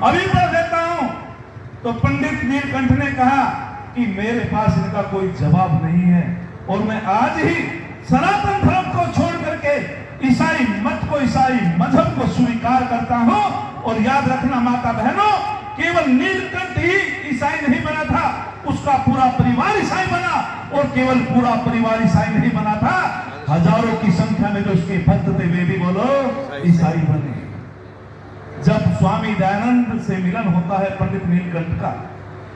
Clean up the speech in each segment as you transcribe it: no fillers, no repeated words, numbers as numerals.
अभी पढ़ देता हूं। तो पंडित नीलकंठ ने कहा कि मेरे पास इनका कोई जवाब नहीं है और मैं आज ही सनातन धर्म को छोड़ करके ईसाई मत को, ईसाई मजहब को स्वीकार करता हूं। और याद रखना माता बहनों, केवल नीलकंठ ही ईसाई नहीं बना था, उसका पूरा परिवार ईसाई बना। और केवल पूरा परिवार ईसाई नहीं बना था, हजारों की संख्या में जो उसके भक्त थे वे भी बोलो ईसाई बने। जब स्वामी दयानंद से मिलन होता है पंडित नीलकंठ का,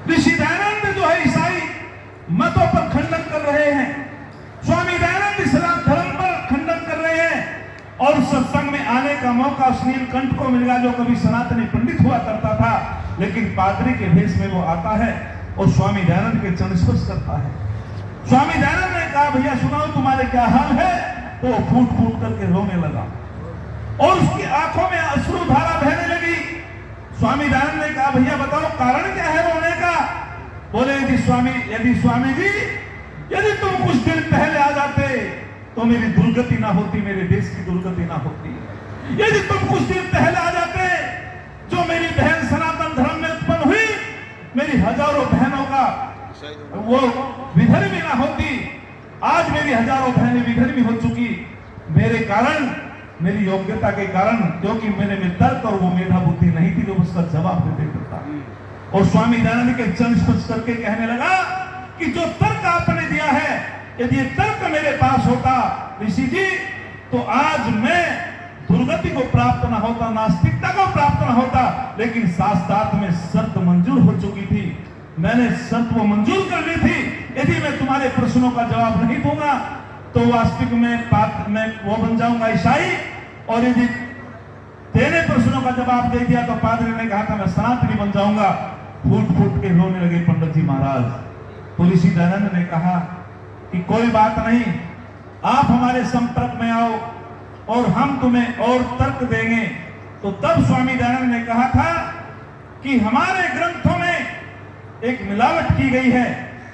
ऋषि दयानंद जो है ईसाई मतों पर खंडन कर रहे हैं, स्वामी दयानंद इस्लाम धर्म पर खंडन कर रहे हैं। और सत्संग में आने का मौका उस नीलकंठ को मिल गया जो कभी सनातनी पंडित हुआ करता था, लेकिन पादरी के भेष में वो आता है और स्वामी दयानंद के चरण स्पर्श करता है। स्वामी दयानंद ने कहा भैया सुनाओ तुम्हारे क्या हाल है। तो फूट फूट करके रोने लगा और उसकी आंखों में अश्रु धारा बहने लगी। स्वामी दयानंद ने कहा भैया बताओ कारण क्या है रोने का। बोले यदि स्वामी जी यदि तुम कुछ दिन पहले आ जाते तो मेरी दुर्गति ना होती, मेरे देश की दुर्गति ना होती। यदि तुम कुछ दिन पहले आ जाते, जो मेरी बहन सनातन धर्म में उत्पन्न हुई, मेरी हजारों बहनों का वो विधर्मी ना होती। आज मेरी हजारों बहनें विधर्मी हो चुकी, मेरे कारण, मेरी योग्यता के कारण, क्योंकि मेरे में तर्क और वो मेधा बुद्धि नहीं थी जो उसका जवाब दे देता। और स्वामी दयानंद के चरण स्पर्श करके कहने लगा कि जो तर्क आपने दिया है, यदि ये तर्क मेरे पास होता ऋषि जी, तो आज मैं दुर्गति को प्राप्त ना होता, नास्तिकता को प्राप्त ना होता। लेकिन शास्त्रार्थ में शर्त मंजूर हो चुकी थी, मैंने शर्त वो मंजूर कर ली थी। यदि मैं तुम्हारे प्रश्नों का जवाब नहीं दूंगा तो वास्तविक में वो बन जाऊंगा ईसाई, और यदि तेरे प्रश्नों का जवाब दे दिया तो पादरी ने कहा था मैं सनातनी बन जाऊंगा। फूट फूट के रोने लगे पंडित जी महाराज। तो ऋषि दयानंद ने कहा कि कोई बात नहीं, आप हमारे संपर्क में आओ और हम तुम्हें और तर्क देंगे। तो तब स्वामी दयानंद ने कहा था कि हमारे ग्रंथों में एक मिलावट की गई है,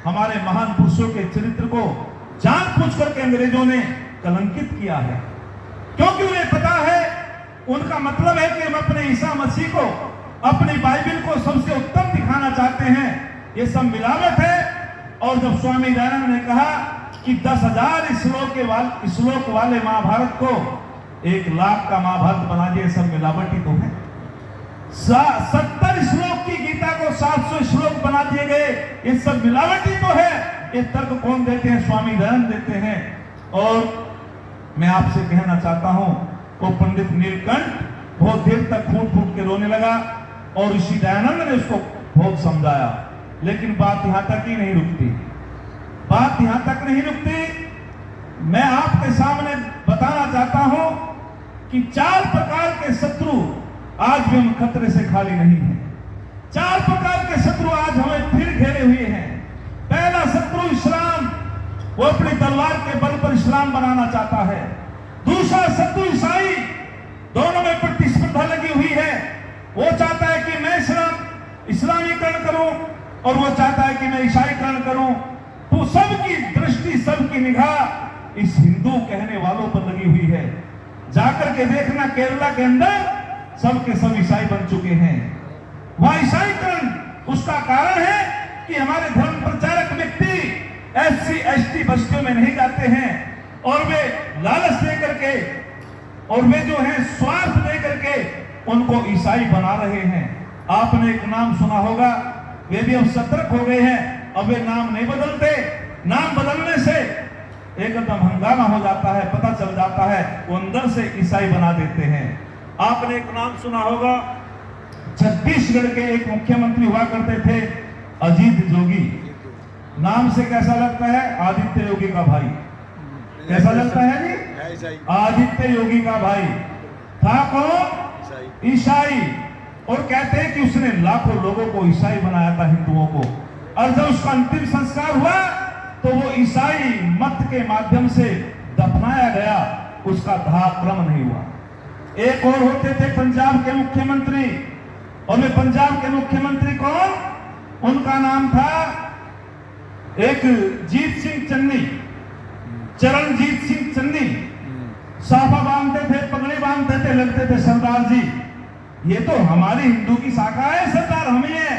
हमारे महान पुरुषों के चरित्र को जानबूझ करके अंग्रेजों ने कलंकित किया है, क्योंकि उन्हें पता है, उनका मतलब है कि हम अपने ईसा मसीह को, अपनी बाइबिल को सबसे उत्तम दिखाना चाहते हैं। ये सब मिलावट है। और जब स्वामी दयानंद ने कहा कि 10,000 श्लोक वाले महाभारत को 1 लाख का महाभारत बना दिए, सब मिलावट ही तो है। 70 श्लोक की गीता को 700 श्लोक बना दिए गए, ये सब मिलावट ही तो है। ये तर्क कौन देते हैं? स्वामी दयानंद देते हैं। और मैं आपसे कहना चाहता हूं, वो पंडित नीलकंठ बहुत देर तक फूट फूट के रोने लगा और ऋषि दयानंद ने उसको बहुत समझाया, लेकिन बात यहां तक ही नहीं रुकती। बात यहां तक नहीं रुकती। मैं आपके सामने बताना चाहता हूं कि 4 प्रकार के शत्रु आज भी हम खतरे से खाली नहीं हैं। 4 प्रकार के शत्रु आज हमें फिर घेरे हुए हैं। पहला शत्रु इस्लाम, वो अपनी तलवार के बल पर इस्लाम बनाना चाहता है। दूसरा शत्रु ईसाई, दोनों में प्रतिस्पर्धा लगी हुई है। वो चाहता है कि मैं इस्लामीकरण करूं और वो चाहता है कि मैं ईसाईकरण करूं। तो सबकी दृष्टि, सबकी निगाह इस हिंदू कहने वालों पर लगी हुई है। जाकर के देखना केरला के अंदर सबके सब ईसाई बन चुके हैं। वह ईसाईकरण, उसका कारण है कि हमारे धर्म प्रचारक व्यक्ति SC ST बस्तियों में नहीं जाते हैं और वे लालच लेकर के और वे जो है स्वार्थ लेकर के उनको ईसाई बना रहे हैं। आपने एक नाम सुना होगा, वे भी अब सतर्क हो गए हैं, अब वे नाम नहीं बदलते। नाम बदलने से एकदम हंगामा हो जाता है, पता चल जाता है, वो अंदर से ईसाई बना देते हैं। आपने एक नाम सुना होगा, छत्तीसगढ़ के एक मुख्यमंत्री हुआ करते थे अजीत जोगी। नाम से कैसा लगता है? आदित्य योगी का भाई। कैसा लगता है जी? आदित्य योगी का भाई था कौन? ईसाई। और कहते हैं कि उसने लाखों लोगों को ईसाई बनाया था, हिंदुओं को। और जब उसका अंतिम संस्कार हुआ तो वो ईसाई मत के माध्यम से दफनाया गया, उसका दाह क्रम नहीं हुआ। एक और होते थे पंजाब के मुख्यमंत्री, और वे पंजाब के मुख्यमंत्री कौन? उनका नाम था एक जीत सिंह चन्नी, चरणजीत सिंह चन्नी। साफा बांधते थे, पगड़ी बांधते थे, लगते थे सरदार जी। ये तो हमारी हिंदू की शाखा है, सरदार हम ही है,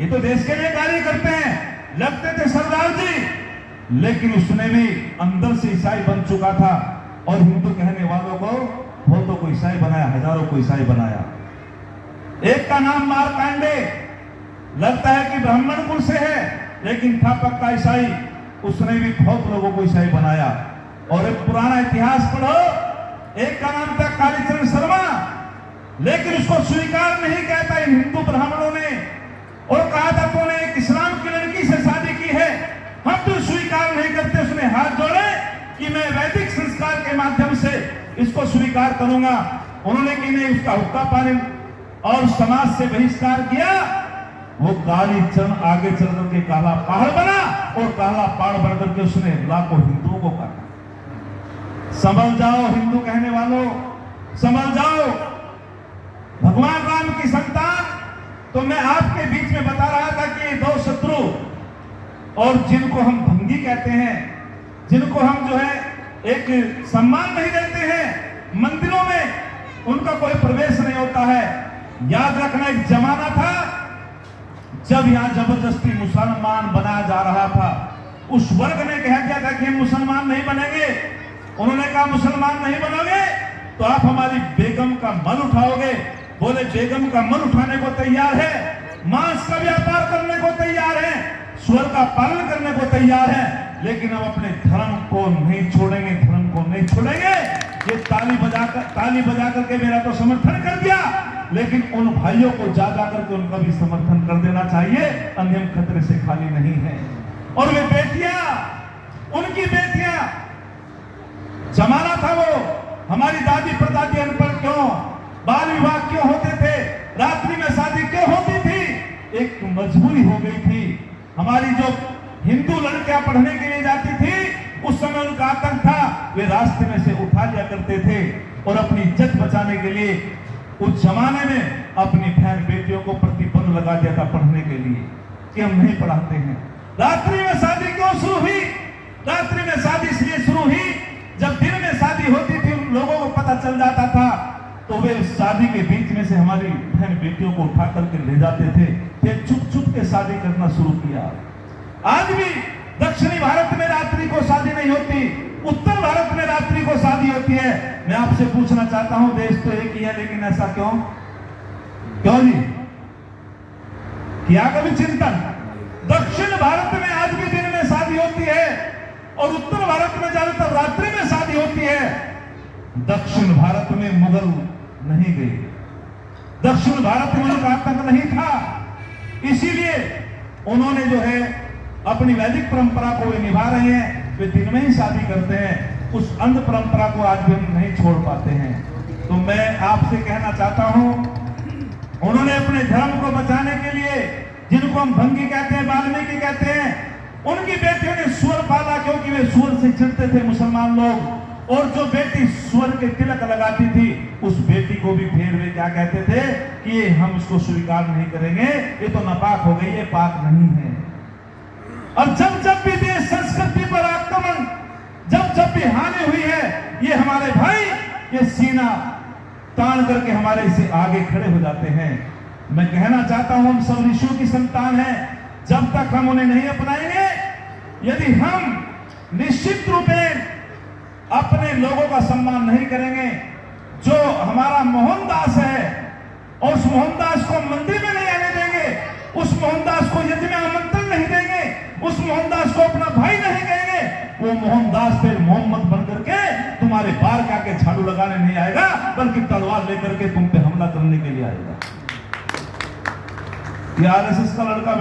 ये तो देश के लिए कार्य करते हैं, लगते थे सरदार जी। लेकिन उसने भी अंदर से ईसाई बन चुका था और हिंदू कहने वालों को बहुतों को ईसाई बनाया, हजारों को ईसाई बनाया। एक का नाम मारकांडे, लगता है कि ब्राह्मण कुल से है, लेकिन था पक्का ईसाई। उसने भी बहुत लोगों को ईसाई बनाया। और एक पुराना इतिहास पढ़ो, एक का नाम था कालीचरण शर्मा, लेकिन उसको स्वीकार नहीं कहता इन हिंदू ब्राह्मणों ने, और कहा था तूने एक इस्लाम की लड़की से शादी की है, हम तो स्वीकार नहीं करते। उसने हाथ जोड़े कि मैं वैदिक संस्कार के माध्यम से इसको स्वीकार करूंगा। उन्होंने कि नहीं, उसका हुक्का पानी और समाज से बहिष्कार किया। वो कालीचरण आगे चल करके काला पहाड़ बना, और काला पहाड़ बन करके उसने लाखों हिंदुओं को काटा। संभल जाओ हिंदू कहने वालों, संभल जाओ। भगवान राम की संतान, तो मैं आपके बीच में बता रहा था कि दो शत्रु, और जिनको हम भंगी कहते हैं, जिनको हम जो है एक सम्मान नहीं देते हैं, मंदिरों में उनका कोई प्रवेश नहीं होता है। याद रखना, एक जमाना था जब यहां जबरदस्ती मुसलमान बनाया जा रहा था। उस वर्ग ने कह दिया था कि हम मुसलमान नहीं बनेंगे। उन्होंने कहा मुसलमान नहीं बनोगे तो आप हमारी बेगम का मन उठाओगे। बोले बेगम का मन उठाने को तैयार है, मांस का व्यापार करने को तैयार है, स्वर का पालन करने को तैयार है, लेकिन हम अपने धर्म को नहीं छोड़ेंगे, धर्म को नहीं छोड़ेंगे। ये ताली बजा करके मेरा तो समर्थन कर दिया, लेकिन उन भाइयों को जा करके उनका भी समर्थन कर देना चाहिए, अन्य हम खतरे से खाली नहीं है। और वे बेटियां, उनकी बेटियां, जमाना था वो, हमारी दादी परदादी अनपढ़ क्यों, बाल विवाह क्यों होते थे, रात्रि में शादी क्यों होती थी, एक मजबूरी हो गई थी। हमारी जो हिंदू लड़कियां पढ़ने के लिए जाती थी, उस समय उनका आतंक था, वे रास्ते में से उठा लिया करते थे और अपनी इज्जत बचाने के लिए उस जमाने में अपनी बहन बेटियों को प्रतिबंध लगा दिया था पढ़ने के लिए कि हम नहीं पढ़ाते हैं। रात्रि में शादी क्यों शुरू हुई? रात्रि में शादी इसलिए शुरू हुई, जब दिन में शादी होती थी उन लोगों को पता चल जाता था, तो वे शादी के बीच में से हमारी बहन बेटियों को उठा करके ले जाते थे। फिर छुप छुप के शादी करना शुरू किया। आज भी दक्षिणी भारत में रात्रि को शादी नहीं होती, उत्तर भारत में रात्रि को शादी होती है। मैं आपसे पूछना चाहता हूं, देश तो एक ही है, लेकिन ऐसा क्यों? क्यों जी? किया कभी चिंतन? दक्षिण भारत में आज भी दिन में शादी होती है और उत्तर भारत में ज्यादातर रात्रि में शादी होती है। दक्षिण भारत में मुगल नहीं गए, दक्षिण भारत में उनका आतंक नहीं था, इसीलिए उन्होंने जो है अपनी वैदिक परंपरा को वे निभा रहे हैं, वे दिन में ही शादी करते हैं। उस अंध परंपरा को आज भी हम नहीं छोड़ पाते हैं। तो मैं आपसे कहना चाहता हूं, उन्होंने अपने धर्म को बचाने के लिए, जिनको हम भंगी कहते हैं, वाल्मीकि कहते हैं, उनकी बेटियों ने स्वर पाला, क्योंकि वे स्वर से चिढ़ते थे मुसलमान लोग। और जो बेटी स्वर के तिलक लगाती थी, उस बेटी को भी फिर वे क्या कहते थे कि ये हम इसको स्वीकार नहीं करेंगे, ये तो नापाक हो गई, ये पाक नहीं है। और जब जब भी देश संस्कृति पर आक्रमण, जब जब भी हानि हुई है, ये हमारे भाई ये सीना तान करके हमारे से आगे खड़े हो जाते हैं। मैं कहना चाहता हूं, हम सब ऋषियों की संतान हैं, जब तक हम उन्हें नहीं अपनाएंगे, यदि हम निश्चित रूप में अपने लोगों का सम्मान नहीं करेंगे, जो हमारा मोहनदास है, और उस मोहनदास को मंदिर में नहीं आने देंगे, उस मोहनदास को यज्ञ में आमंत्रण नहीं देंगे, उस मोहनदास को अपना भाई नहीं कहेंगे, वो मोहनदास फिर मोहम्मद बन करके तुम्हारे बार के आके झाड़ू लगाने नहीं आएगा, बल्कि तलवार लेकर के तुम पे हमला करने के लिए आएगा। ये आरएसएस का लड़का